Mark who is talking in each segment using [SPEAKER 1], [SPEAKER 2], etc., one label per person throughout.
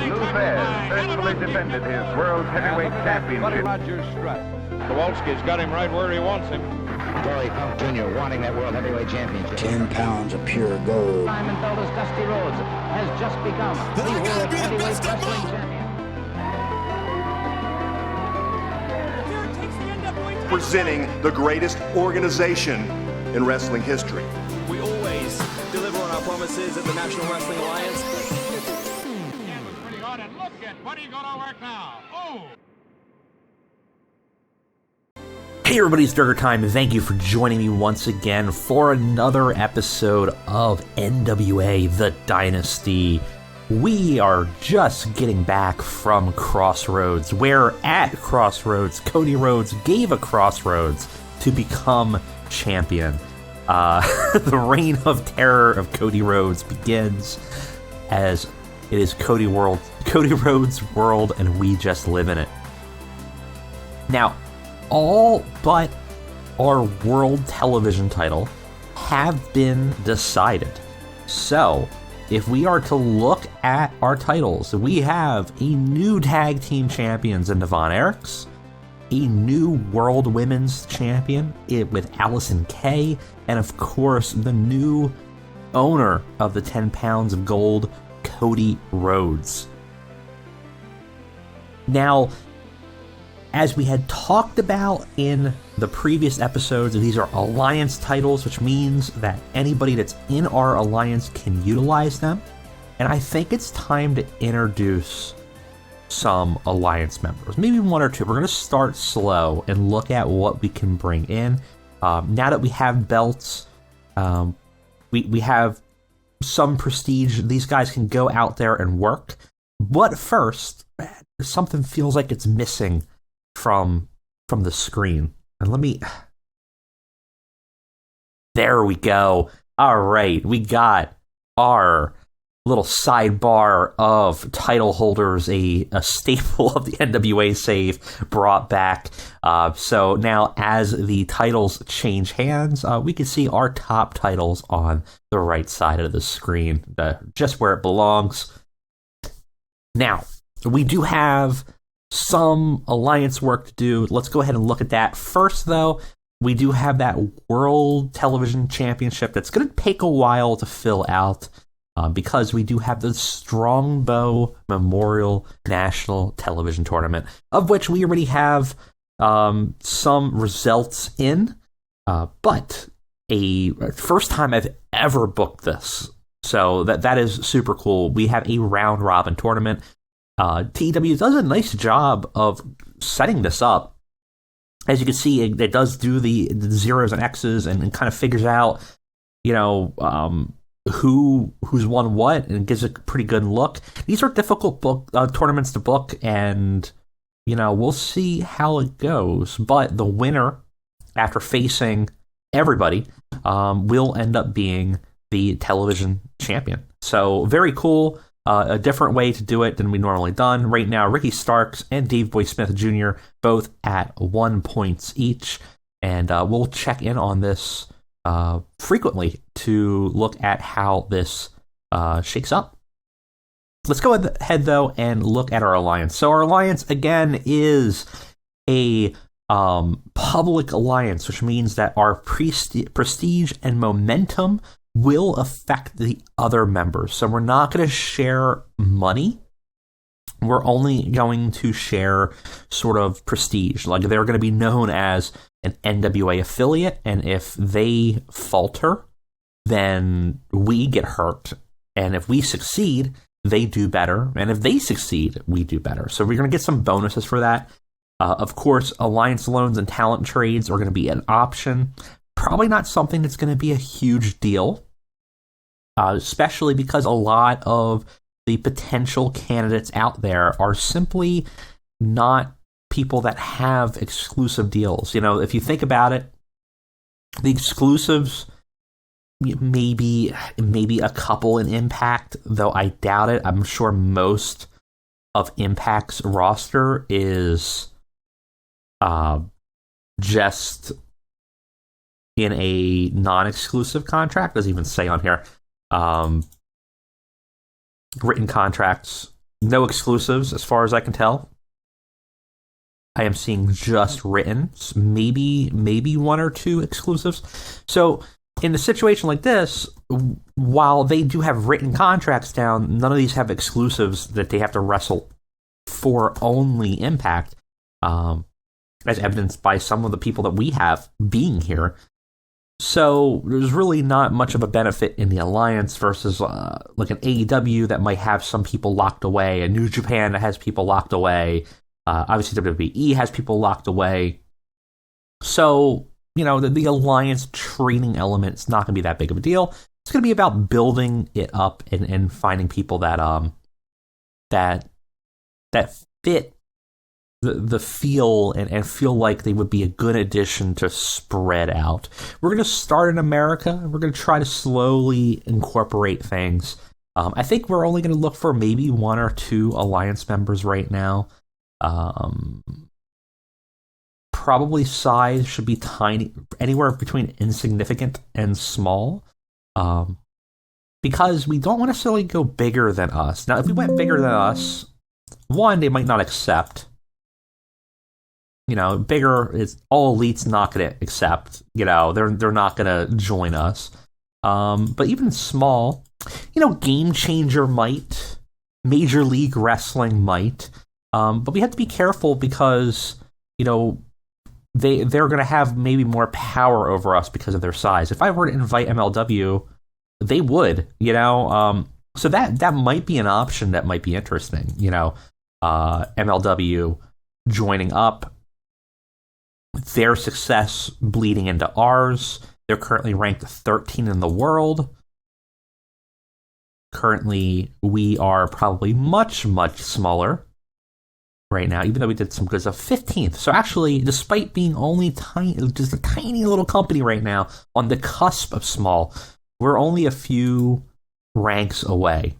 [SPEAKER 1] Luther faithfully defended his World Heavyweight Championship.
[SPEAKER 2] Kowalski's got him right where he wants him.
[SPEAKER 3] Dory Funk Jr. wanting that World Heavyweight Championship.
[SPEAKER 4] 10 pounds of pure gold.
[SPEAKER 5] Simon Felder's Dusty Rhodes has just become the World Heavyweight Wrestling Champion.
[SPEAKER 6] Presenting the greatest organization in wrestling history.
[SPEAKER 7] We always deliver on our promises at the National Wrestling Alliance.
[SPEAKER 2] Yeah, was pretty hard, and look at what he gonna work now. Oh!
[SPEAKER 8] Hey everybody, it's Durger time, and thank you for joining me once again for another episode of NWA, The Dynasty. We are just getting back from Crossroads, where at Crossroads, Cody Rhodes gave a Crossroads to become champion. The reign of terror of Cody Rhodes begins as it is Cody Rhodes' world, and we just live in it. Now, all but our world television title have been decided. So, if we are to look at our titles, we have a new tag team champions in Devon Eriks, a new world women's champion with Allison K, and of course, the new owner of the 10 pounds of gold, Cody Rhodes. Now, as we had talked about in the previous episodes, these are alliance titles, which means that anybody that's in our alliance can utilize them. And I think it's time to introduce some alliance members, maybe one or two. We're going to start slow and look at what we can bring in. Now that we have belts, we have some prestige. These guys can go out there and work. But first, something feels like it's missing from the screen. And there we go. All right, we got our little sidebar of title holders, a staple of the NWA save brought back. So now as the titles change hands, we can see our top titles on the right side of the screen, just where it belongs. Now, we do have some alliance work to do. Let's go ahead and look at that. First, though, we do have that World Television Championship that's going to take a while to fill out because we do have the Strongbow Memorial National Television Tournament, of which we already have some results in, but a first time I've ever booked this. So that is super cool. We have a round-robin tournament. TEW does a nice job of setting this up. As you can see, it does do the zeros and X's and kind of figures out, who's won what, and gives a pretty good look. These are difficult tournaments to book, and we'll see how it goes. But the winner, after facing everybody, will end up being the television champion. So very cool. A different way to do it than we normally done. Right now, Ricky Starks and Dave Boy Smith Jr. both at 1 point each, and we'll check in on this frequently to look at how this shakes up. Let's go ahead, though, and look at our alliance. So our alliance, again, is a public alliance, which means that our prestige and momentum will affect the other members. So we're not going to share money. We're only going to share sort of prestige. Like, they're going to be known as an NWA affiliate, and if they falter, then we get hurt. And if we succeed, they do better. And if they succeed, we do better. So we're going to get some bonuses for that. Of course, alliance loans and talent trades are going to be an option. Probably not something that's going to be a huge deal, especially because a lot of the potential candidates out there are simply not people that have exclusive deals. If you think about it, the exclusives, maybe a couple in Impact, though I doubt it. I'm sure most of Impact's roster is just in a non-exclusive contract. Doesn't even say on here. written contracts, no exclusives as far as I can tell. I am seeing just written, maybe one or two exclusives. So in a situation like this, while they do have written contracts down, none of these have exclusives that they have to wrestle for only Impact, as evidenced by some of the people that we have being here. So there's really not much of a benefit in the Alliance versus like an AEW that might have some people locked away, a New Japan that has people locked away. Obviously, WWE has people locked away. So, the Alliance trading element is not going to be that big of a deal. It's going to be about building it up and finding people that fit the feel and feel like they would be a good addition to spread out. We're going to start in America. We're going to try to slowly incorporate things. I think we're only going to look for maybe one or two Alliance members right now. Probably size should be tiny, anywhere between insignificant and small, because we don't want to necessarily go bigger than us. Now, if we went bigger than us, one, they might not accept. Bigger is all elites not going to accept. They're not going to join us. But even small, Game Changer might, Major League Wrestling might. But we have to be careful because, they're going to have maybe more power over us because of their size. If I were to invite MLW, they would, so that might be an option that might be interesting, MLW joining up, their success bleeding into ours. They're currently ranked 13 in the world. Currently, we are probably much, much smaller right now, even though we did some good stuff, 15th. So actually, despite being only tiny, just a tiny little company right now, on the cusp of small, we're only a few ranks away,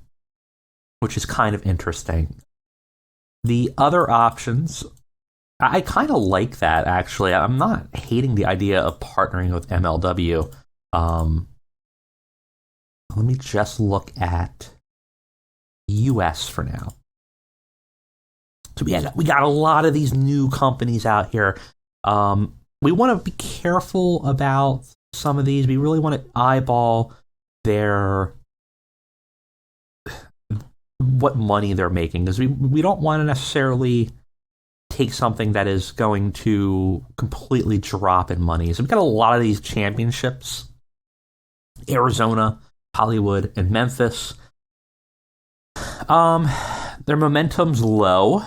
[SPEAKER 8] which is kind of interesting. The other options, I kind of like that, actually. I'm not hating the idea of partnering with MLW. Let me just look at US for now. So we got a lot of these new companies out here. We want to be careful about some of these. We really want to eyeball what money they're making, because we don't want to necessarily take something that is going to completely drop in money. So we've got a lot of these championships: Arizona, Hollywood, and Memphis. Their momentum's low.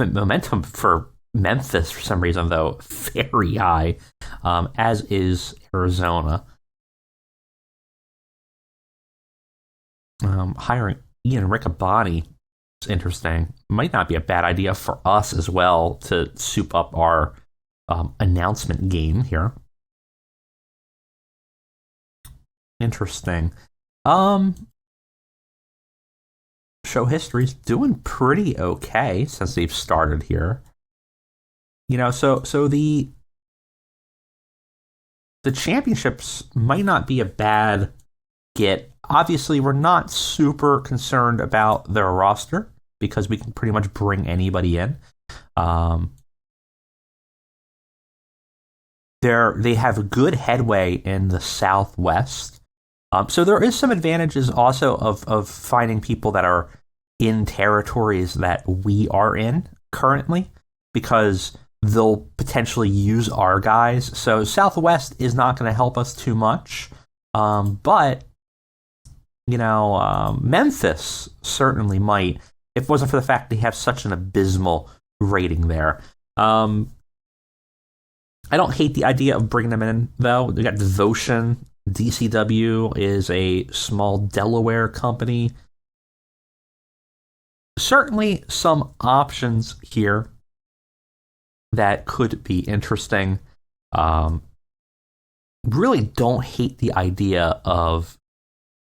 [SPEAKER 8] Momentum for Memphis, for some reason, though, very high, as is Arizona. Hiring Ian Riccaboni is interesting. Might not be a bad idea for us as well to soup up our announcement game here. Interesting. Show history's doing pretty okay since they've started here. So the championships might not be a bad get. Obviously, we're not super concerned about their roster because we can pretty much bring anybody in. They have good headway in the Southwest. So there is some advantages also of finding people that are in territories that we are in currently, because they'll potentially use our guys. So Southwest is not going to help us too much. But, Memphis certainly might, if it wasn't for the fact they have such an abysmal rating there. I don't hate the idea of bringing them in, though. We got Devotion. DCW is a small Delaware company. Certainly some options here that could be interesting. Really don't hate the idea of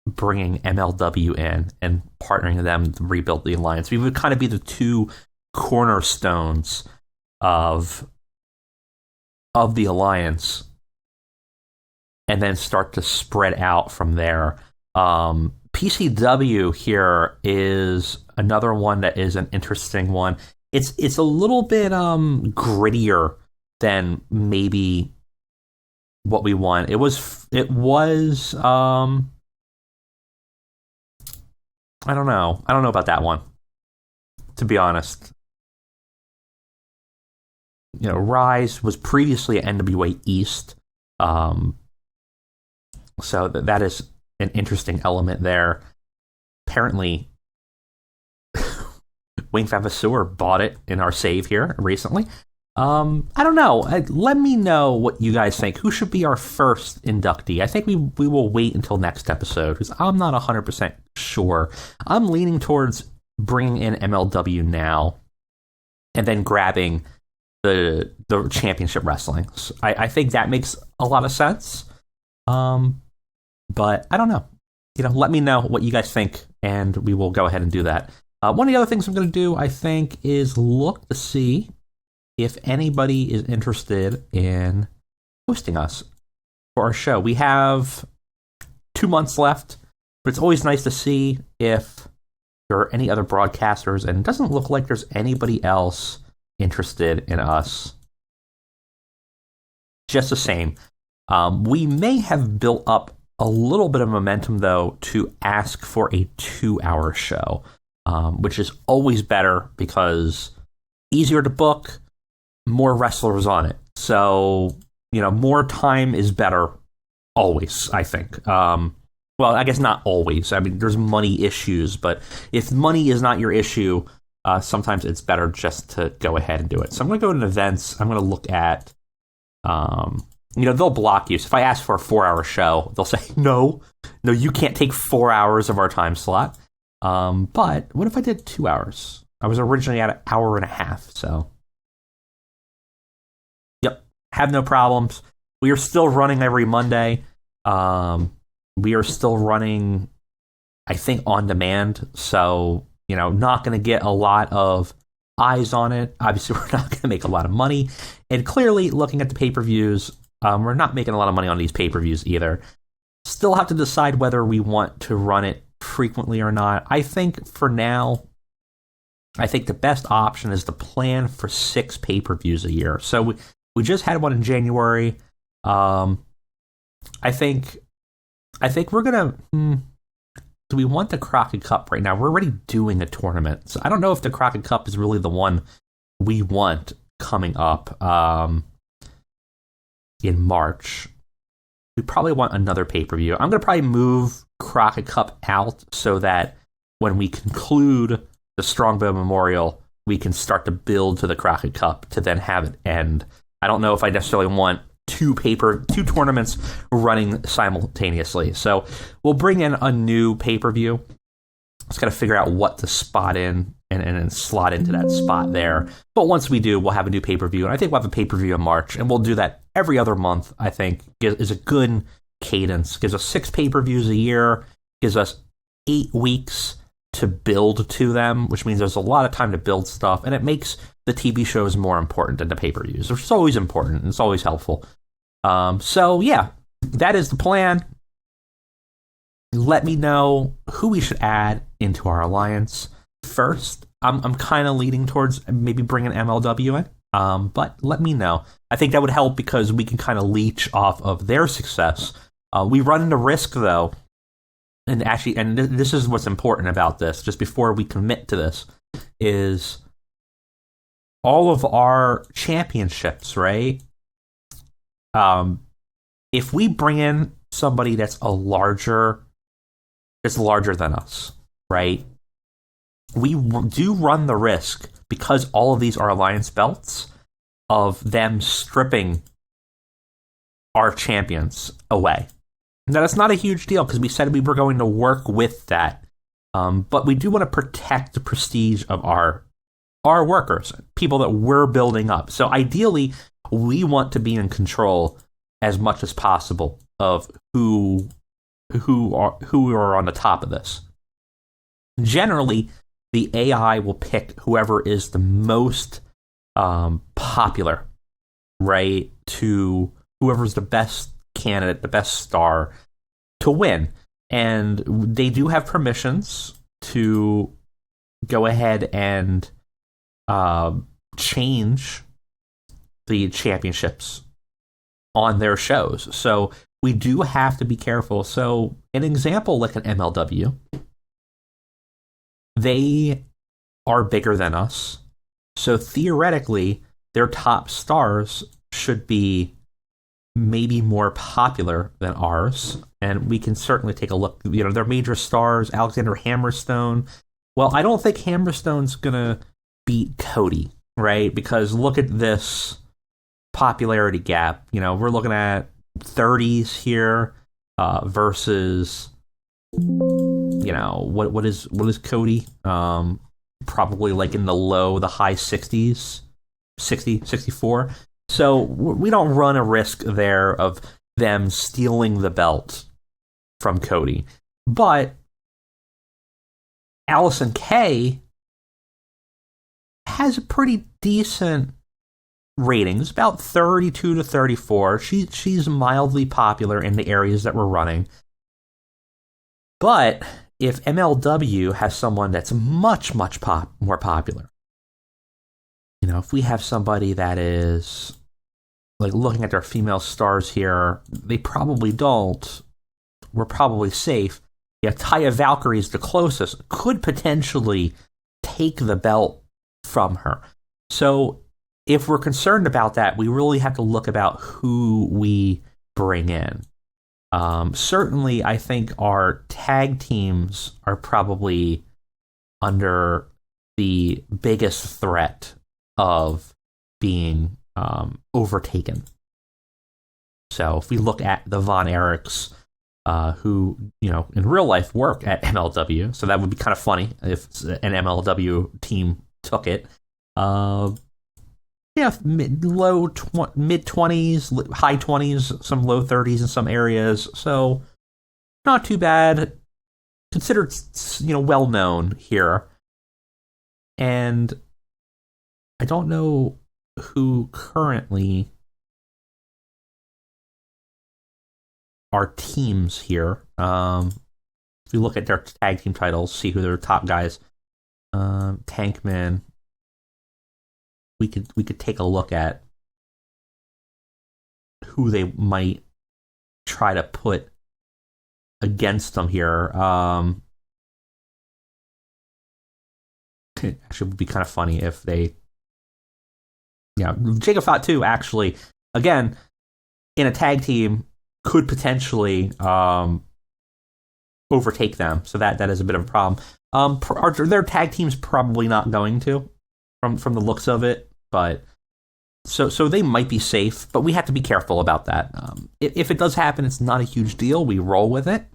[SPEAKER 8] bringing MLW in and partnering with them to rebuild the alliance. We would kind of be the two cornerstones of the alliance, and then start to spread out from there. PCW here is another one that is an interesting one. It's a little bit grittier than maybe what we want. It was I don't know. I don't know about that one, to be honest. You know, Rise was previously at NWA East. So that is an interesting element there. Apparently, Wayne Favaseur bought it in our save here recently. I don't know. Let me know what you guys think. Who should be our first inductee? I think we will wait until next episode because I'm not 100% sure. I'm leaning towards bringing in MLW now and then grabbing the championship wrestling. So I think that makes a lot of sense. But I don't know. You know, let me know what you guys think, and we will go ahead and do that. One of the other things I'm going to do, I think, is look to see if anybody is interested in hosting us for our show. We have 2 months left, but it's always nice to see if there are any other broadcasters, and it doesn't look like there's anybody else interested in us. Just the same. We may have built up a little bit of momentum, though, to ask for a 2-hour show, which is always better because easier to book, more wrestlers on it. So, you know, more time is better always, I think. Well, I guess not always. I mean, there's money issues, but if money is not your issue, sometimes it's better just to go ahead and do it. So I'm going to go to events. I'm going to look at, you know, they'll block you. So if I ask for a 4-hour show, they'll say, no, you can't take 4 hours of our time slot. But what if I did 2 hours? I was originally at an hour and a half, so. Yep, have no problems. We are still running every Monday. We are still running, I think, on demand. So, you know, not going to get a lot of eyes on it. Obviously, we're not going to make a lot of money. And clearly, looking at the pay-per-views, we're not making a lot of money on these pay-per-views either. Still have to decide whether we want to run it frequently or not. I think for now, I think the best option is to plan for 6 pay-per-views a year. So we just had one in January. I think we're gonna. Do we want the Crockett Cup right now? We're already doing a tournament, so I don't know if the Crockett Cup is really the one we want coming up in March. We probably want another pay-per-view. I'm gonna probably move Crockett Cup out so that when we conclude the Strongbow Memorial, we can start to build to the Crockett Cup to then have it end. I don't know if I necessarily want two tournaments running simultaneously. So we'll bring in a new pay-per-view. Just got to figure out what to spot in and slot into that spot there. But once we do, we'll have a new pay-per-view. And I think we'll have a pay-per-view in March. And we'll do that every other month, I think, is a good cadence. Gives us 6 pay-per-views a year. Gives us 8 weeks to build to them, which means there's a lot of time to build stuff. And it makes the TV shows more important than the pay-per-views, which is always important and it's always helpful. So yeah, that is the plan. Let me know who we should add into our alliance first. I'm kind of leaning towards maybe bringing MLW in, but let me know. I think that would help because we can kind of leech off of their success. We run into risk though, and this is what's important about this. Just before we commit to this, is all of our championships, right? If we bring in somebody that's larger than us, right? We do run the risk, because all of these are alliance belts, of them stripping our champions away. Now, that's not a huge deal because we said we were going to work with that. But we do want to protect the prestige of our workers, people that we're building up. So ideally, we want to be in control as much as possible of who are on the top of this. Generally, the AI will pick whoever is the most popular, right? To whoever's the best candidate, the best star to win. And they do have permissions to go ahead and change the championships on their shows. So we do have to be careful. So an example like an MLW, they are bigger than us. So theoretically, their top stars should be maybe more popular than ours. And we can certainly take a look. You know, their major stars, Alexander Hammerstone. Well, I don't think Hammerstone's going to beat Cody, right? Because look at this popularity gap. You know, we're looking at 30s here versus, you know, what is Cody? Probably like in the high 60s, 60, 64. So we don't run a risk there of them stealing the belt from Cody. But Allison K has a pretty decent ratings, about 32 to 34. She's mildly popular in the areas that we're running. But if MLW has someone that's much, much more popular, you know, if we have somebody that is, like, looking at their female stars here, they probably don't. We're probably safe. Yeah, Taya Valkyrie is the closest, could potentially take the belt from her. So if we're concerned about that, we really have to look about who we bring in. Certainly, I think our tag teams are probably under the biggest threat of being overtaken. So if we look at the Von Erichs, who, you know, in real life work at MLW, so that would be kind of funny if an MLW team took it. Yeah, mid 20s, high 20s, some low 30s in some areas. So not too bad. Considered, you know, well known here. And I don't know who currently are teams here. If you look at their tag team titles, see who their top guys. Tankman. We could take a look at who they might try to put against them here. It actually would be kind of funny if they, yeah, Jacob Fatu actually, again, in a tag team, could potentially overtake them. So that is a bit of a problem. Are their tag teams probably not going to, from the looks of it, but so they might be safe, but we have to be careful about that. If it does happen, it's not a huge deal. We roll with it.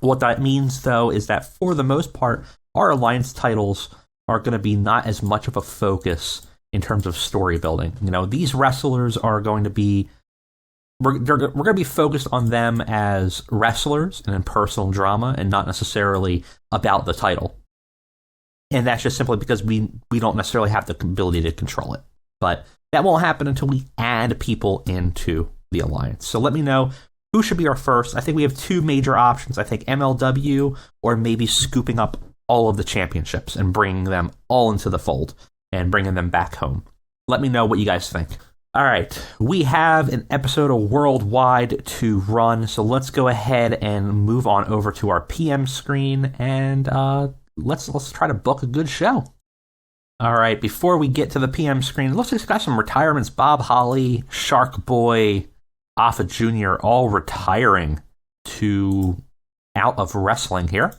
[SPEAKER 8] What that means, though, is that for the most part, our alliance titles are going to be not as much of a focus in terms of story building. You know, these wrestlers are going to be, we're going to be focused on them as wrestlers and in personal drama, and not necessarily about the title. And that's just simply because we don't necessarily have the ability to control it. But that won't happen until we add people into the alliance. So let me know who should be our first. I think we have two major options. I think MLW, or maybe scooping up all of the championships and bringing them all into the fold and bringing them back home. Let me know what you guys think. All right, we have an episode of Worldwide to run, so let's go ahead and move on over to our PM screen, and let's try to book a good show. All right, before we get to the PM screen, let's discuss some retirements. Bob Holly, Shark Boy, Alpha Jr. all retiring out of wrestling here.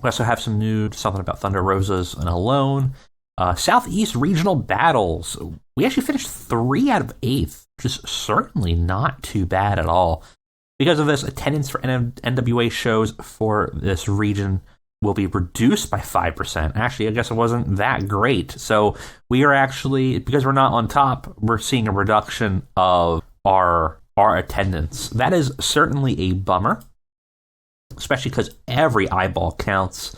[SPEAKER 8] We also have some news, something about Thunder Rosa's and Alone. Southeast Regional Battles. We actually finished 3 out of 8, which is certainly not too bad at all. Because of this, attendance for NWA shows for this region will be reduced by 5%. Actually, I guess it wasn't that great. So we are actually, because we're not on top, we're seeing a reduction of our attendance. That is certainly a bummer, especially because every eyeball counts.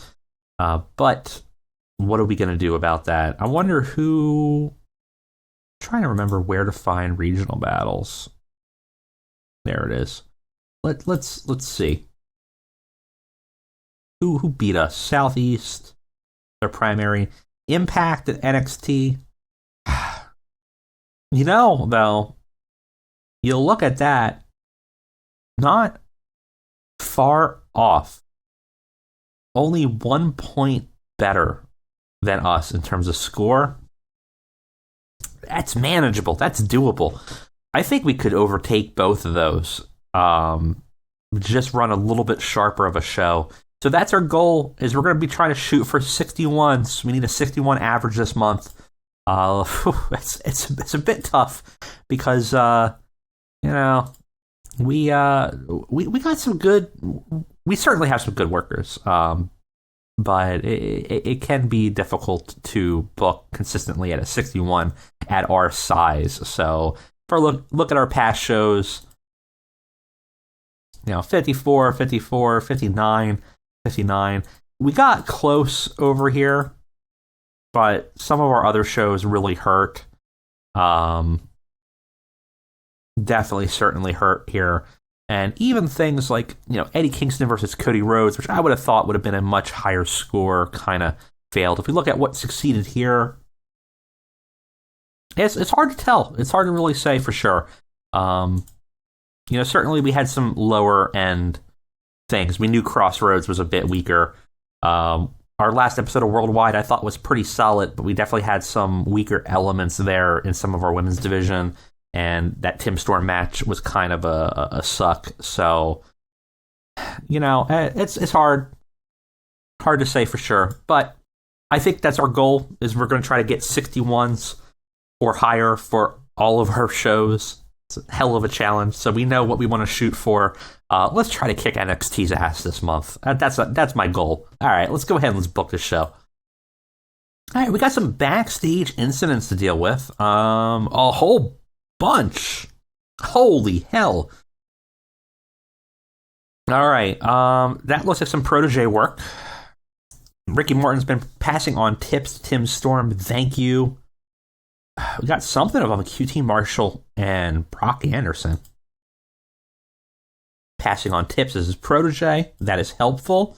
[SPEAKER 8] But what are we going to do about that? I wonder who... I'm trying to remember where to find regional battles. There it is. Let's see. Who beat us? Southeast, their primary. Impact at NXT. Though, you'll look at that, not far off. Only 1 point better than us in terms of score. That's manageable. That's doable. I think we could overtake both of those. Just run a little bit sharper of a show. So that's our goal, is we're going to be trying to shoot for 61s. We need a 61 average this month. It's a bit tough because, we got some good, we certainly have some good workers. But it can be difficult to book consistently at a 61 at our size. So for look at our past shows, 54, 54, 59, 59. We got close over here, but some of our other shows really hurt. Definitely, certainly hurt here. And even things like, Eddie Kingston versus Cody Rhodes, which I would have thought would have been a much higher score, kind of failed. If we look at what succeeded here, it's hard to tell. It's hard to really say for sure. Certainly we had some lower end things. We knew Crossroads was a bit weaker. Our last episode of Worldwide I thought was pretty solid, but we definitely had some weaker elements there in some of our women's division. And that Tim Storm match was kind of a suck. So, it's hard to say for sure. But I think that's our goal, is we're going to try to get 61s or higher for all of our shows. It's a hell of a challenge. So we know what we want to shoot for. Let's try to kick NXT's ass this month. That's my goal. All right, let's go ahead and let's book this show. All right, we got some backstage incidents to deal with. A whole bunch. Holy hell. All right, that looks like some protege work. Ricky Morton's been passing on tips to Tim Storm. Thank you. We got something of a QT Marshall and Brock Anderson passing on tips as his protege. That is helpful.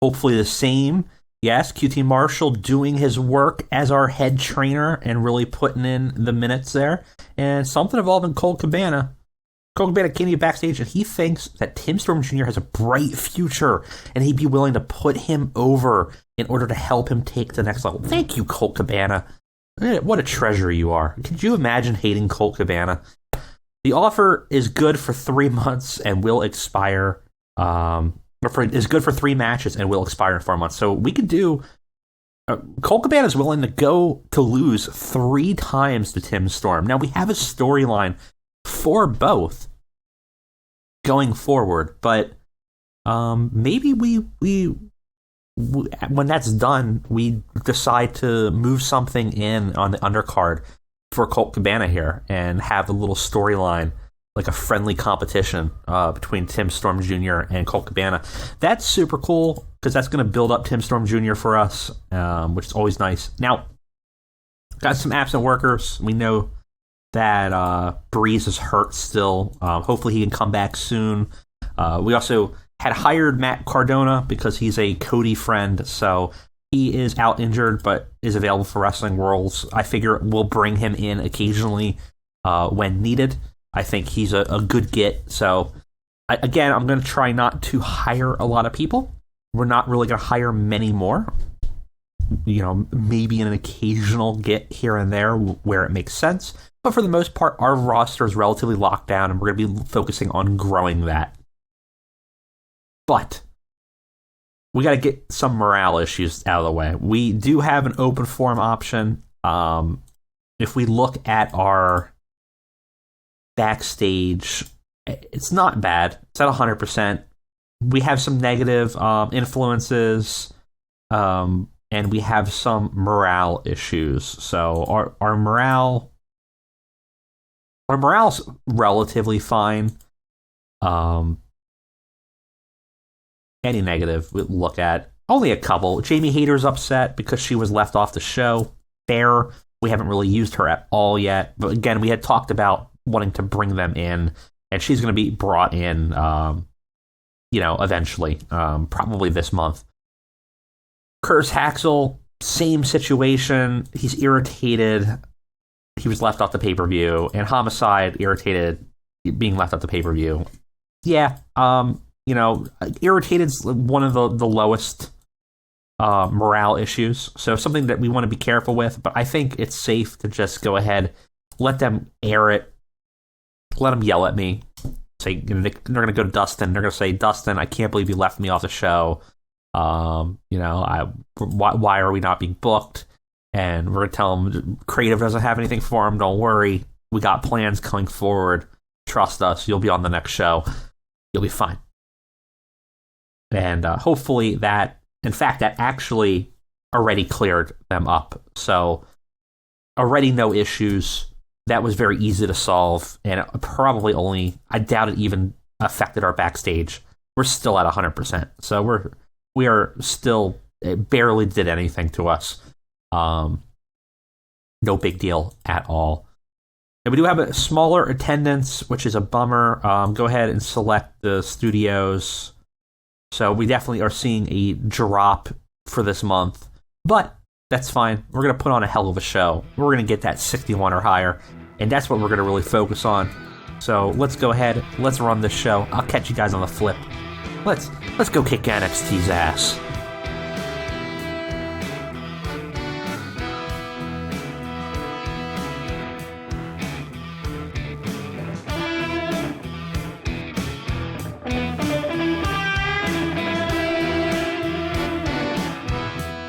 [SPEAKER 8] Hopefully the same. Yes, QT Marshall doing his work as our head trainer and really putting in the minutes there. And something involving Colt Cabana. Colt Cabana came to backstage and he thinks that Tim Storm Jr. has a bright future and he'd be willing to put him over in order to help him take to the next level. Thank you, Colt Cabana. What a treasure you are. Could you imagine hating Colt Cabana? The offer is good for 3 months and will expire. Is good for 3 matches and will expire in 4 months. So we could do. Colt Cabana is willing to go to lose 3 times to Tim Storm. Now we have a storyline for both going forward, but maybe we when that's done, we decide to move something in on the undercard for Colt Cabana here and have a little storyline, like a friendly competition between Tim Storm Jr. and Colt Cabana. That's super cool because that's going to build up Tim Storm Jr. for us, which is always nice. Now, got some absent workers. We know that Breeze is hurt still. Hopefully he can come back soon. We also had hired Matt Cardona because he's a Cody friend, so he is out injured but is available for Wrestling Worlds. I figure we'll bring him in occasionally when needed. I think he's a good get. So, again, I'm going to try not to hire a lot of people. We're not really going to hire many more. Maybe an occasional get here and there where it makes sense. But for the most part, our roster is relatively locked down, and we're going to be focusing on growing that. But we got to get some morale issues out of the way. We do have an open forum option. If we look at our backstage, it's not bad. It's at 100%. We have some negative influences, and we have some morale issues. So our morale's relatively fine. Any negative we look at, only a couple. Jamie Hayter's upset because she was left off the show. Fair. We haven't really used her at all yet. But again, we had talked about wanting to bring them in, and she's going to be brought in, eventually, probably this month. Curtis Haxel, same situation. He's irritated. He was left off the pay-per-view. And Homicide, irritated being left off the pay-per-view. Yeah, irrited's one of the lowest morale issues. So something that we want to be careful with. But I think it's safe to just go ahead, let them air it. Let them yell at me. Say they're going to go to Dustin. They're going to say, Dustin, I can't believe you left me off the show. Why are we not being booked? And we're going to tell them creative doesn't have anything for them. Don't worry. We got plans coming forward. Trust us. You'll be on the next show. You'll be fine. And hopefully that actually already cleared them up. So already no issues. That was very easy to solve. And it probably I doubt it even affected our backstage. We're still at 100%. So we are still, it barely did anything to us. No big deal at all. And we do have a smaller attendance, which is a bummer. Go ahead and select the studios. So we definitely are seeing a drop for this month. But that's fine. We're going to put on a hell of a show. We're going to get that 61 or higher. And that's what we're going to really focus on. So let's go ahead. Let's run this show. I'll catch you guys on the flip. Let's go kick NXT's ass.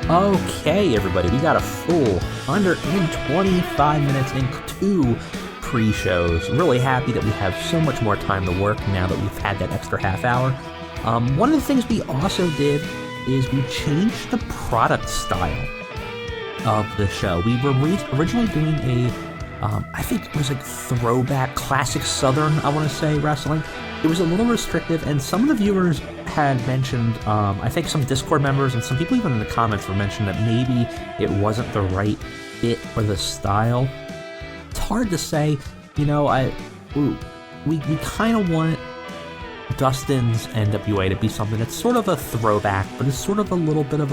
[SPEAKER 8] Okay, everybody, we got a full 125 minutes and 2 pre-shows. Really happy that we have so much more time to work now that we've had that extra half hour. One of the things we also did is we changed the product style of the show. We were originally doing I think it was like throwback, classic Southern, I want to say, wrestling. It was a little restrictive, and some of the viewers had mentioned, I think some Discord members and some people even in the comments were mentioning that maybe it wasn't the right fit for the style. It's hard to say, we kind of want Dustin's NWA to be something that's sort of a throwback, but it's sort of a little bit of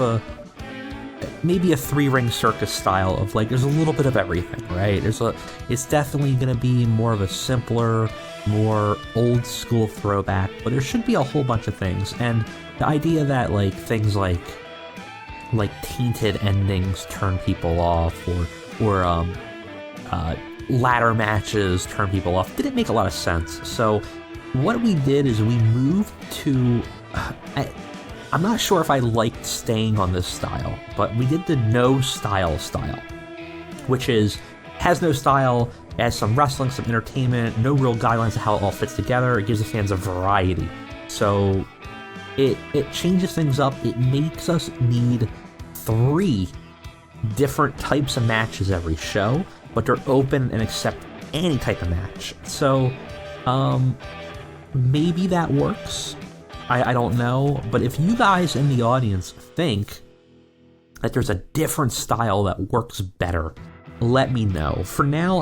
[SPEAKER 8] maybe a 3-ring circus style of like, there's a little bit of everything, right? It's definitely going to be more of a simpler, more old school throwback, but there should be a whole bunch of things. And the idea that like things like tainted endings turn people off, or ladder matches turn people off, didn't make a lot of sense. So what we did is we moved to I'm not sure if I liked staying on this style, but we did the no style, which has no style, has some wrestling, some entertainment, no real guidelines of how it all fits together. It gives the fans a variety. So it changes things up. It makes us need 3 different types of matches every show, but they're open and accept any type of match. So maybe that works. I don't know, but if you guys in the audience think that there's a different style that works better, let me know. For now,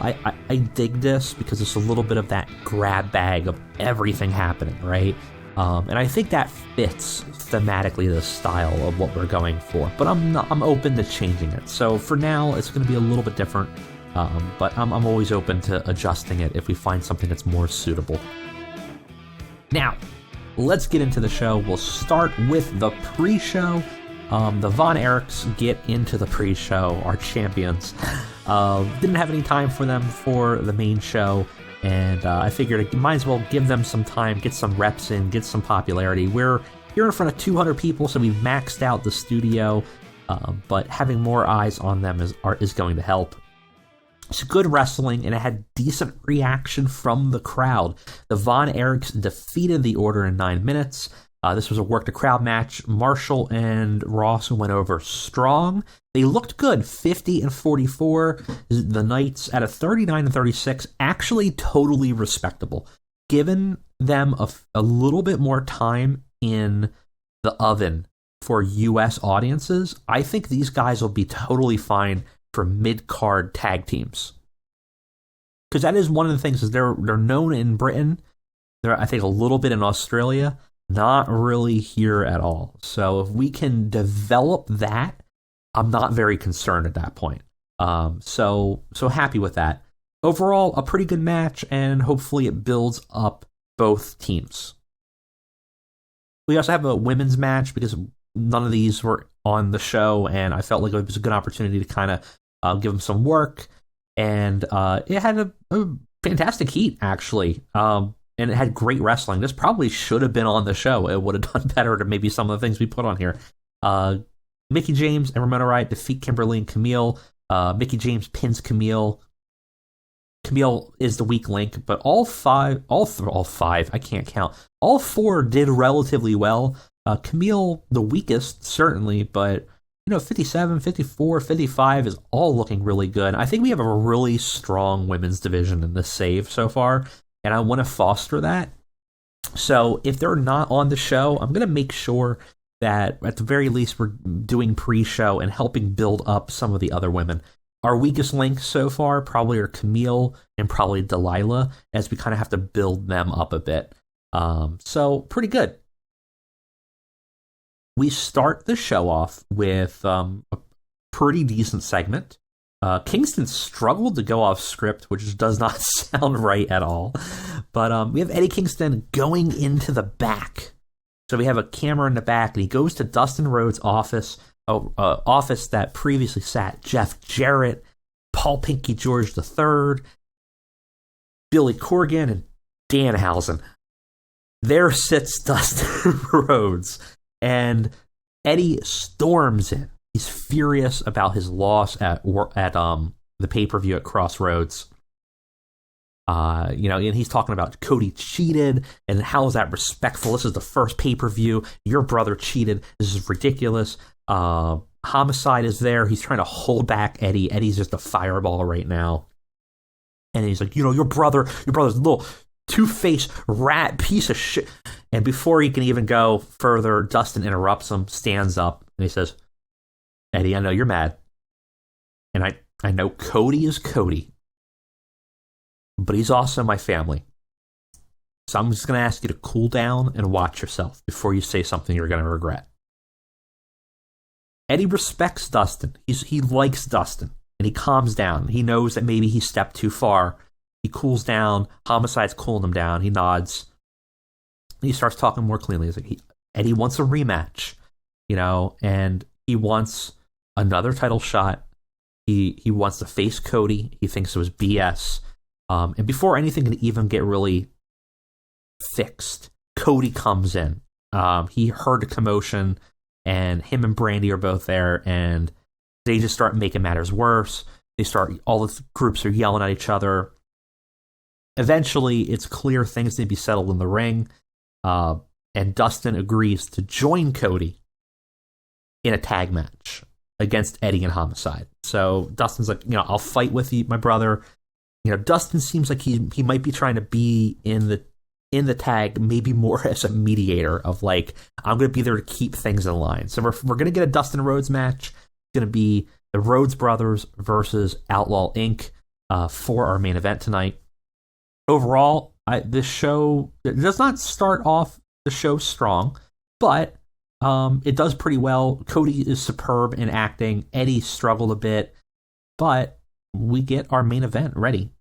[SPEAKER 8] I dig this because it's a little bit of that grab bag of everything happening, right? And I think that fits thematically the style of what we're going for. But I'm open to changing it. So for now, it's going to be a little bit different. But I'm always open to adjusting it if we find something that's more suitable. Now, let's get into the show. We'll start with the pre-show. The Von Erichs get into the pre-show, our champions. Didn't have any time for them for the main show, and I figured I might as well give them some time, get some reps in, get some popularity. We're here in front of 200 people, so we've maxed out the studio, but having more eyes on them is going to help. It's good wrestling, and it had decent reaction from the crowd. The Von Erichs defeated the Order in 9 minutes. This was a work-the-crowd match. Marshall and Ross went over strong. They looked good, 50-44. The Knights at a 39-36, actually totally respectable. Given them a little bit more time in the oven for U.S. audiences, I think these guys will be totally fine for mid-card tag teams. Because that is one of the things, is they're known in Britain. They're, I think, a little bit in Australia. not really here at all. So if we can develop that, I'm not very concerned at that point. So happy with that. Overall, a pretty good match, and hopefully it builds up both teams. We also have a women's match because none of these were on the show, and I felt like it was a good opportunity to kind of give them some work. And it had a fantastic heat, actually. And it had great wrestling. This probably should have been on the show. It would have done better to maybe some of the things we put on here. Mickie James and Ramona Riot defeat Kimberly and Camille. Mickie James pins Camille. Camille is the weak link, but all five, I can't count. All four did relatively well. Camille, the weakest, certainly, but 57, 54, 55 is all looking really good. I think we have a really strong women's division in this save so far, and I want to foster that. So if they're not on the show, I'm going to make sure that at the very least we're doing pre-show and helping build up some of the other women. Our weakest links so far probably are Camille and probably Delilah, as we kind of have to build them up a bit. So pretty good. We start the show off with a pretty decent segment. Kingston struggled to go off script, which does not sound right at all. But we have Eddie Kingston going into the back. So we have a camera in the back, and he goes to Dustin Rhodes' office, office that previously sat Jeff Jarrett, Paul Pinky George III, Billy Corgan, and Danhausen. There sits Dustin Rhodes, and Eddie storms in. He's furious about his loss at the pay-per-view at Crossroads. And he's talking about Cody cheated, and how is that respectful? This is the first pay-per-view. Your brother cheated. This is ridiculous. Homicide is there. He's trying to hold back Eddie. Eddie's just a fireball right now. And he's like, your brother's a little two-faced rat piece of shit. And before he can even go further, Dustin interrupts him, stands up, and he says, Eddie, I know you're mad. And I know Cody is Cody. But he's also my family. So I'm just going to ask you to cool down and watch yourself before you say something you're going to regret. Eddie respects Dustin. He likes Dustin, and he calms down. He knows that maybe he stepped too far. He cools down. Homicide's cooling him down. He nods. And he starts talking more cleanly. He's like, Eddie wants a rematch, and he wants another title shot. He wants to face Cody. He thinks it was BS. And before anything can even get really fixed, Cody comes in. He heard a commotion, and him and Brandy are both there, and they just start making matters worse. All the groups are yelling at each other. Eventually, it's clear things need to be settled in the ring, and Dustin agrees to join Cody in a tag match against Eddie and Homicide. So Dustin's like, I'll fight with you, my brother. Dustin seems like he might be trying to be in the tag, maybe more as a mediator of like, I'm going to be there to keep things in line. So we're going to get a Dustin Rhodes match. It's going to be the Rhodes Brothers versus Outlaw Inc. For our main event tonight. Overall, this show does not start off the show strong, but it does pretty well. Cody is superb in acting. Eddie struggled a bit, but we get our main event ready.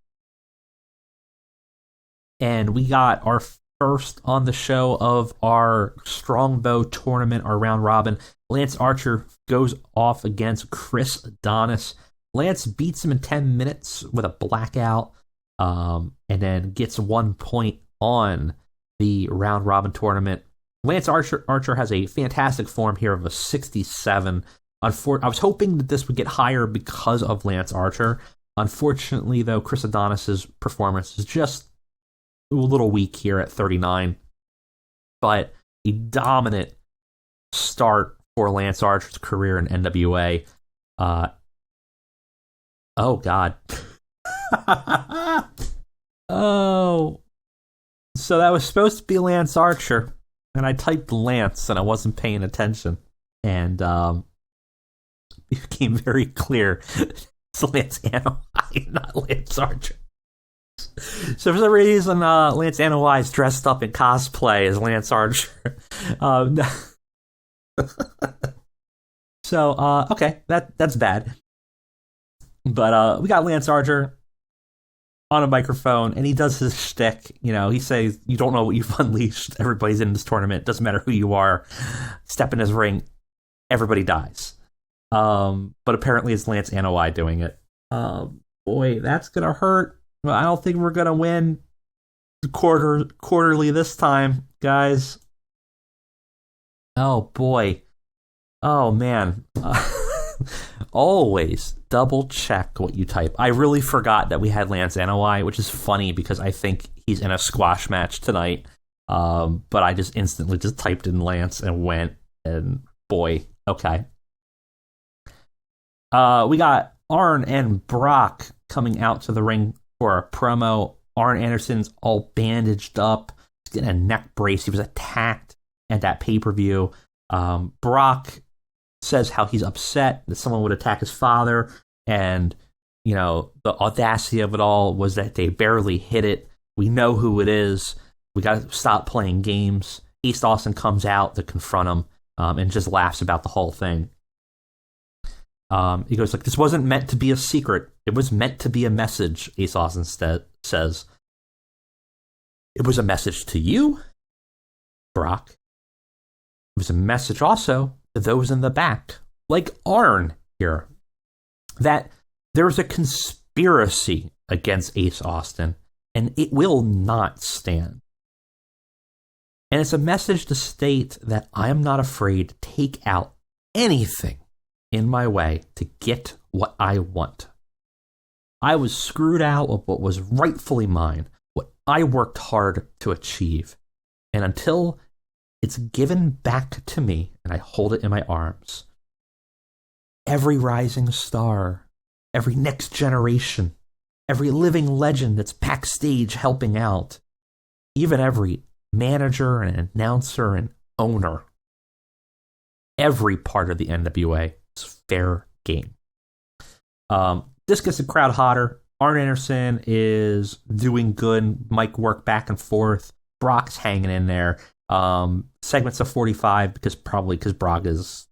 [SPEAKER 8] And we got our first on the show of our Strongbow tournament, our round robin. Lance Archer goes off against Chris Adonis. Lance beats him in 10 minutes with a blackout, and then gets 1 point on the round robin tournament. Lance Archer has a fantastic form here of a 67. I was hoping that this would get higher because of Lance Archer. Unfortunately, though, Chris Adonis' performance is just a little weak here at 39. But a dominant start for Lance Archer's career in NWA. Oh, God. Oh. So that was supposed to be Lance Archer. And I typed Lance and I wasn't paying attention. And it became very clear it's Lance Anoa'i, not Lance Archer. So for some reason, Lance NWA is dressed up in cosplay as Lance Archer. So, okay, that's bad. But we got Lance Archer on a microphone, and he does his shtick. You know, he says, "You don't know what you've unleashed. Everybody's in this tournament. Doesn't matter who you are. Step in his ring, everybody dies." But apparently, it's Lance NWA doing it. Boy, that's gonna hurt. Well, I don't think we're gonna win quarterly this time, guys. Oh boy. Oh man. Always double check what you type. I really forgot that we had Lance NWA, which is funny because I think he's in a squash match tonight. But I just instantly just typed in Lance and went, and boy, okay. We got Arn and Brock coming out to the ring for a promo. Arn Anderson's all bandaged up. He's getting a neck brace. He was attacked at that pay-per-view. Brock says how he's upset that someone would attack his father, and, you know, the audacity of it all was that they barely hit it. We know who it is. We got to stop playing games. Ace Austin comes out to confront him and just laughs about the whole thing. He goes like, "This wasn't meant to be a secret. It was meant to be a message," Ace Austin says. "It was a message to you, Brock. It was a message also to those in the back, like Arn here, that there's a conspiracy against Ace Austin, and it will not stand. And it's a message to state that I am not afraid to take out anything in my way to get what I want. I was screwed out of what was rightfully mine, what I worked hard to achieve. And until it's given back to me and I hold it in my arms, every rising star, every next generation, every living legend that's backstage helping out, even every manager and announcer and owner, every part of the NWA is fair game." This gets the crowd hotter. Arn Anderson is doing good mic work back and forth. Brock's hanging in there. Segments of 45 because Brock is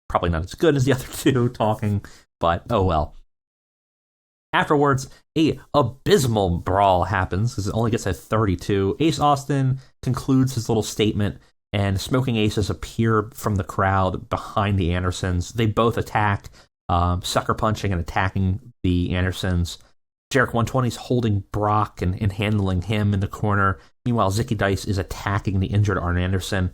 [SPEAKER 8] probably not as good as the other two talking, but oh well. Afterwards, a abysmal brawl happens because it only gets a 32. Ace Austin concludes his little statement, and Smoking Aces appear from the crowd behind the Andersons. They both attack, sucker punching and attacking the Andersons. Jericho 120's holding Brock and handling him in the corner. Meanwhile, Zicky Dice is attacking the injured Arn Anderson.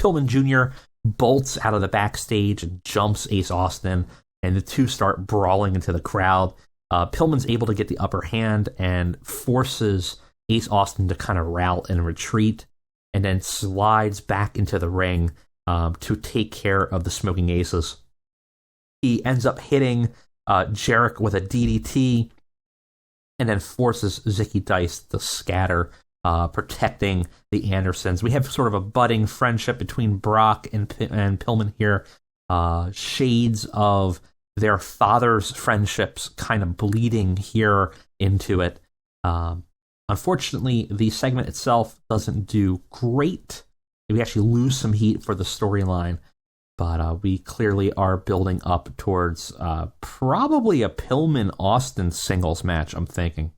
[SPEAKER 8] Pillman Jr. bolts out of the backstage and jumps Ace Austin, and the two start brawling into the crowd. Pillman's able to get the upper hand and forces Ace Austin to kind of rout and retreat, and then slides back into the ring to take care of the Smoking Aces. He ends up hitting Jarek with a DDT, and then forces Zicky Dice to scatter, protecting the Andersons. We have sort of a budding friendship between Brock and Pillman here. Shades of their father's friendships kind of bleeding here into it. Unfortunately, the segment itself doesn't do great. We actually lose some heat for the storyline, but we clearly are building up towards probably a Pillman-Austin singles match, I'm thinking.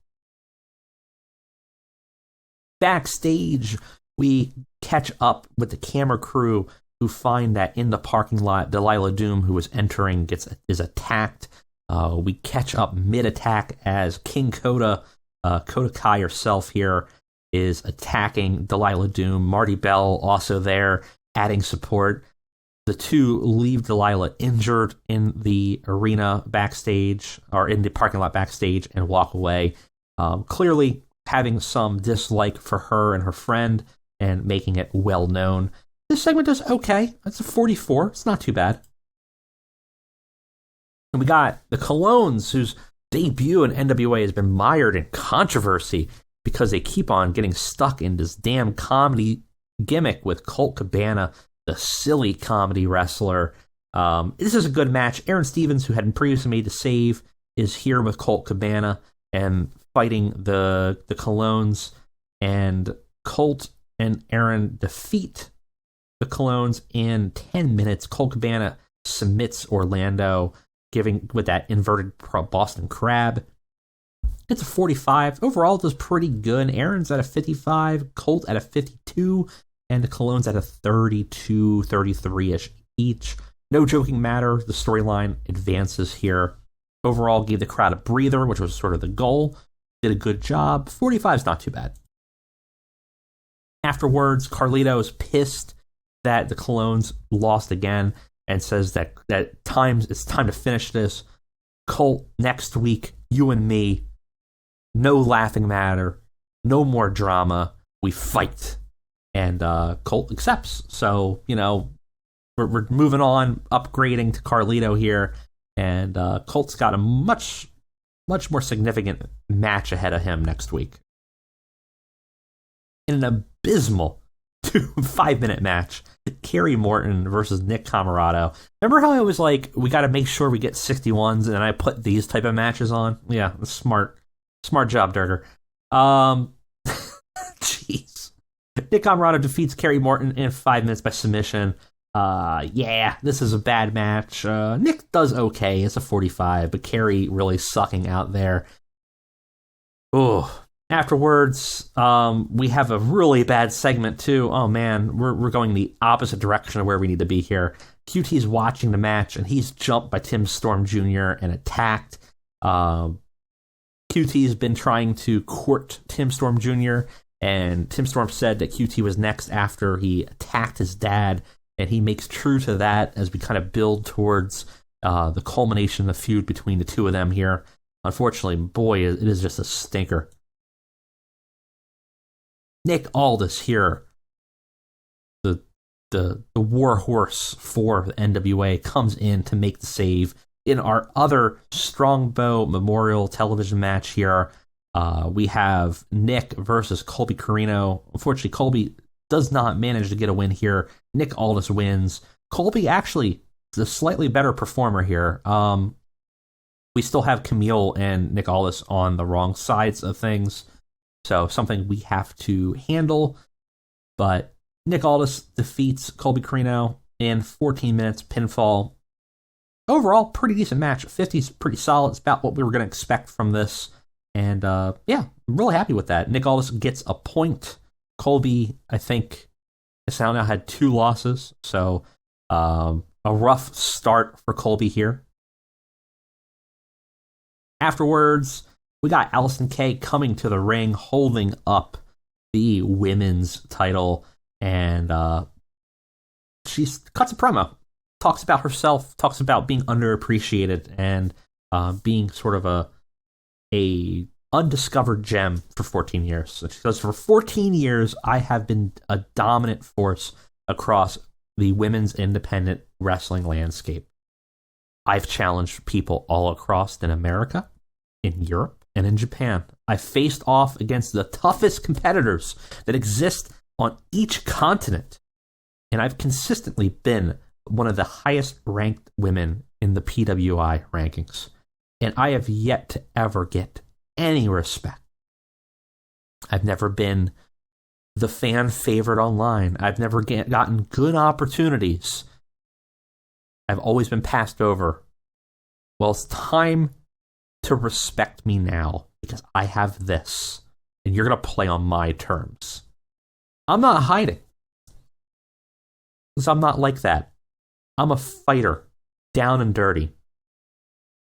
[SPEAKER 8] Backstage, we catch up with the camera crew who find that in the parking lot, Delilah Doom, who is entering, is attacked. We catch up mid-attack as King Coda, Coda Kai herself here, is attacking Delilah Doom. Marty Bell also there, adding support. The two leave Delilah injured in the arena backstage, or in the parking lot backstage, and walk away. Clearly having some dislike for her and her friend, and making it well known. This segment does okay. It's a 44. It's not too bad. And we got the Colognes, whose debut in NWA has been mired in controversy because they keep on getting stuck in this damn comedy gimmick with Colt Cabana, the silly comedy wrestler. This is a good match. Aaron Stevens, who had previously made the save, is here with Colt Cabana, and fighting the Colognes, and Colt and Aaron defeat the Colognes in 10 minutes. Colt Cabana submits Orlando, giving with that inverted Boston Crab. It's a 45. Overall, it was pretty good. Aaron's at a 55, Colt at a 52, and the Colognes at a 32, 33-ish each. No joking matter. The storyline advances here. Overall, gave the crowd a breather, which was sort of the goal. Did a good job. 45 is not too bad. Afterwards, Carlito is pissed that the Colognes lost again and says that it's time to finish this. Colt, next week, you and me, no laughing matter, no more drama, we fight. And Colt accepts. So, we're moving on, upgrading to Carlito here, and Colt's got a much more significant match ahead of him next week. In an abysmal 5-minute match, Kerry Morton versus Nick Camarado. Remember how I was like, we got to make sure we get 61s, and then I put these type of matches on? Yeah, smart job, Durger. Jeez. Nick Camarado defeats Kerry Morton in 5 minutes by submission. This is a bad match. Nick does okay. It's a 45, but Kerry really sucking out there. Oh. Afterwards, we have a really bad segment too. Oh man, we're going the opposite direction of where we need to be here. QT's watching the match, and he's jumped by Tim Storm Jr. and attacked. QT's been trying to court Tim Storm Jr., and Tim Storm said that QT was next after he attacked his dad, and he makes true to that as we kind of build towards the culmination of the feud between the two of them here. Unfortunately, boy, it is just a stinker. Nick Aldis here, the war horse for the NWA, comes in to make the save. In our other Strongbow Memorial television match here, we have Nick versus Colby Carino. Unfortunately, Colby does not manage to get a win here. Nick Aldis wins. Colby actually is a slightly better performer here. We still have Camille and Nick Aldis on the wrong sides of things. So something we have to handle. But Nick Aldis defeats Colby Carino in 14 minutes, pinfall. Overall, pretty decent match. 50 is pretty solid. It's about what we were going to expect from this. And I'm really happy with that. Nick Aldis gets a point. Colby, I think, has now had 2 losses. So a rough start for Colby here. Afterwards, we got Allison K coming to the ring, holding up the women's title, and she cuts a promo, talks about herself, talks about being underappreciated, and being sort of a undiscovered gem for 14 years. So she says, for 14 years, I have been a dominant force across the women's independent wrestling landscape. I've challenged people all across in America, in Europe, and in Japan. I faced off against the toughest competitors that exist on each continent, and I've consistently been one of the highest ranked women in the PWI rankings, and I have yet to ever get any respect. I've never been the fan favorite online. I've never gotten good opportunities. I've always been passed over. Well, it's time to respect me now, because I have this, and you're going to play on my terms. I'm not hiding, because I'm not like that. I'm a fighter, down and dirty.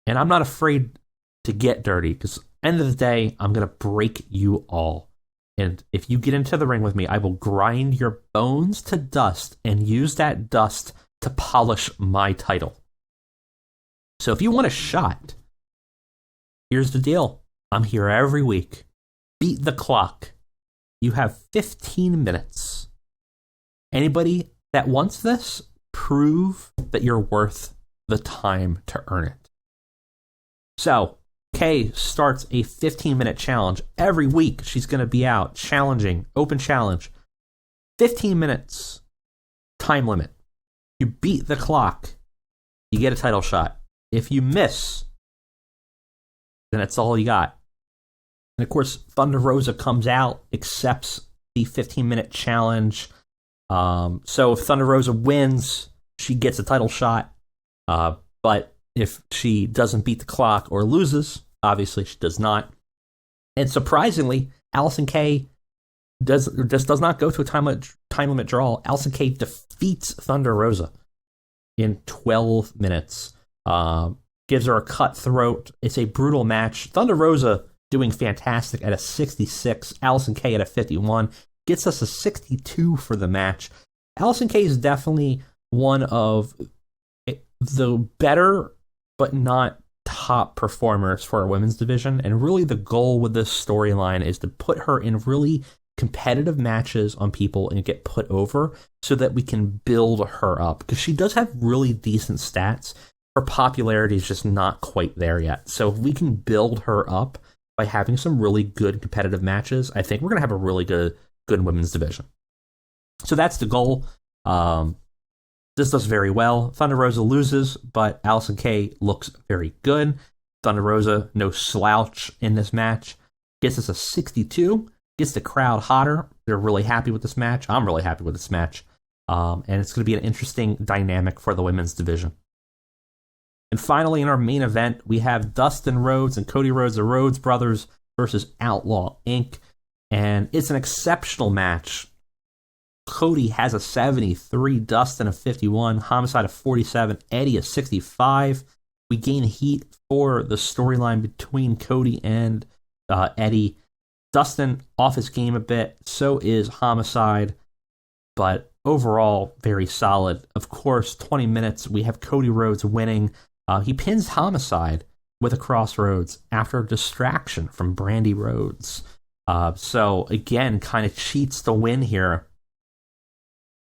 [SPEAKER 8] And I'm not afraid to get dirty, because end of the day, I'm going to break you all. And if you get into the ring with me, I will grind your bones to dust and use that dust to polish my title. So if you want a shot, here's the deal. I'm here every week. Beat the clock. You have 15 minutes. Anybody that wants this, prove that you're worth the time to earn it. So, Kay starts a 15-minute challenge. Every week, she's going to be out challenging, open challenge. 15 minutes, time limit. You beat the clock, you get a title shot. If you miss, then that's all you got. And of course, Thunder Rosa comes out, accepts the 15-minute challenge. So if Thunder Rosa wins, she gets a title shot. But if she doesn't beat the clock or loses, obviously she does not. And surprisingly, Allison K does not go to a time limit draw. Allison K defeats Thunder Rosa in 12 minutes. Gives her a cutthroat. It's a brutal match. Thunder Rosa doing fantastic at a 66. Allison K at a 51. Gets us a 62 for the match. Allison K is definitely one of the better, but not top performers for our women's division. And really the goal with this storyline is to put her in really competitive matches on people and get put over so that we can build her up. Because she does have really decent stats. Her popularity is just not quite there yet. So if we can build her up by having some really good competitive matches, I think we're going to have a really good women's division. So that's the goal. This does very well. Thunder Rosa loses, but Allison K looks very good. Thunder Rosa, no slouch in this match. Gets us a 62. Gets the crowd hotter. They're really happy with this match. I'm really happy with this match. And it's going to be an interesting dynamic for the women's division. And finally, in our main event, we have Dustin Rhodes and Cody Rhodes, the Rhodes brothers, versus Outlaw Inc. And it's an exceptional match. Cody has a 73, Dustin a 51, Homicide a 47, Eddie a 65. We gain heat for the storyline between Cody and Eddie. Dustin off his game a bit, so is Homicide, but overall very solid. Of course, 20 minutes, we have Cody Rhodes winning. He pins Homicide with a crossroads after a distraction from Brandy Rhodes. So again, kind of cheats the win here.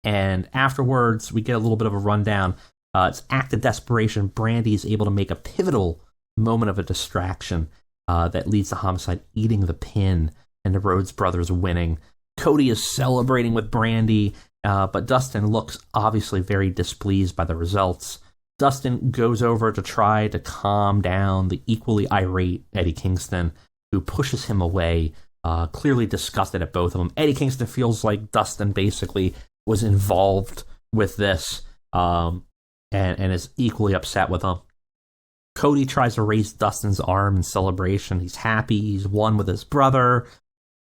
[SPEAKER 8] And afterwards, we get a little bit of a rundown. It's act of desperation. Brandy is able to make a pivotal moment of a distraction that leads to Homicide eating the pin and the Rhodes brothers winning. Cody is celebrating with Brandy, but Dustin looks obviously very displeased by the results. Dustin goes over to try to calm down the equally irate Eddie Kingston, who pushes him away, clearly disgusted at both of them. Eddie Kingston feels like Dustin basically was involved with this and is equally upset with him. Cody tries to raise Dustin's arm in celebration. He's happy. He's won with his brother.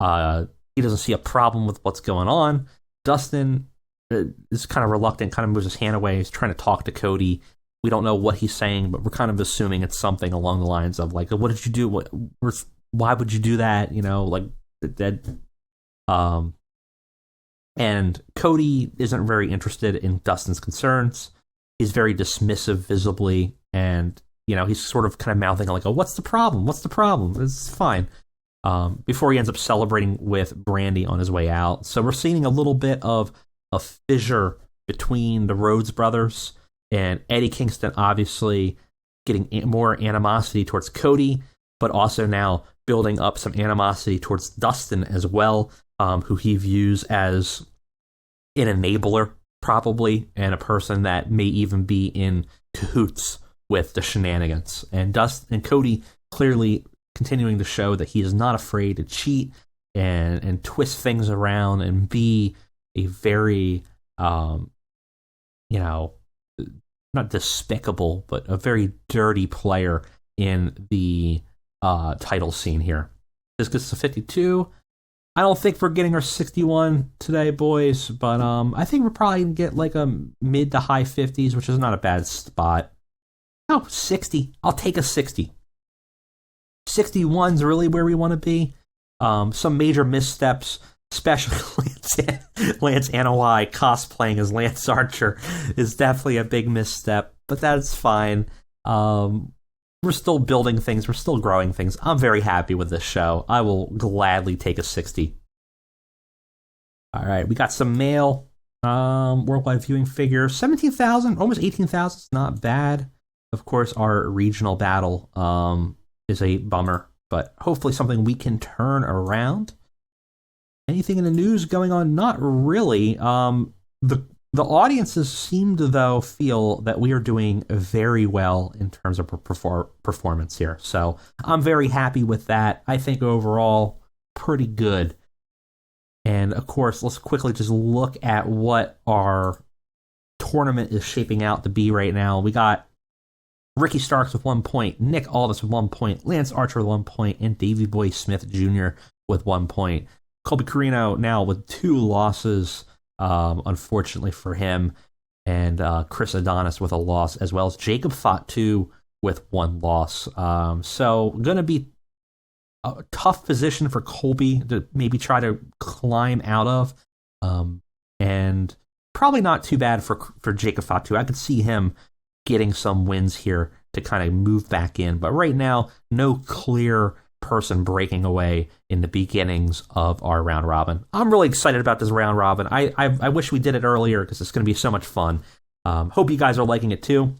[SPEAKER 8] He doesn't see a problem with what's going on. Dustin is kind of reluctant, kind of moves his hand away. He's trying to talk to Cody. We don't know what he's saying, but we're kind of assuming it's something along the lines of, like, what did you do? Why would you do that? You know, like, that. And Cody isn't very interested in Dustin's concerns. He's very dismissive visibly, and, you know, he's sort of kind of mouthing like, oh, what's the problem? What's the problem? It's fine. Before he ends up celebrating with Brandy on his way out. So we're seeing a little bit of a fissure between the Rhodes brothers, and Eddie Kingston obviously getting more animosity towards Cody, but also now building up some animosity towards Dustin as well, who he views as an enabler, probably, and a person that may even be in cahoots with the shenanigans. And Cody clearly continuing to show that he is not afraid to cheat and twist things around and be a very, not despicable, but a very dirty player in the title scene here. This gets to 52. I don't think we're getting our 61 today, boys, but I think we're probably going to get like a mid to high 50s, which is not a bad spot. Oh, 60. I'll take a 60. 61's really where we want to be. Some major missteps, especially Lance NWA cosplaying as Lance Archer is definitely a big misstep, but that's fine. We're still building things. We're still growing things. I'm very happy with this show. I will gladly take a 60. All right, we got some mail. Worldwide viewing figure, 17,000, almost 18,000. It's not bad. Of course, our regional battle is a bummer, but hopefully something we can turn around. Anything in the news going on? Not really. The The audiences seem to, though, feel that we are doing very well in terms of performance here. So I'm very happy with that. I think overall, pretty good. And, of course, let's quickly just look at what our tournament is shaping out to be right now. We got Ricky Starks with 1 point, Nick Aldis with 1 point, Lance Archer with 1 point, and Davey Boy Smith Jr. with 1 point. Colby Carino now with 2 losses, unfortunately for him, and Chris Adonis with a loss, as well as Jacob Fatu with 1 loss. So going to be a tough position for Colby to maybe try to climb out of, and probably not too bad for Jacob Fatu. I could see him getting some wins here to kind of move back in, but right now, no clear person breaking away in the beginnings of our round robin. I'm really excited about this round robin. I wish we did it earlier because it's going to be so much fun. Hope you guys are liking it too.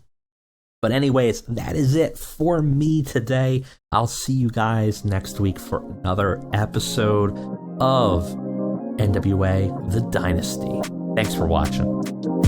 [SPEAKER 8] But anyways, that is it for me today. I'll see you guys next week for another episode of NWA The Dynasty. Thanks for watching.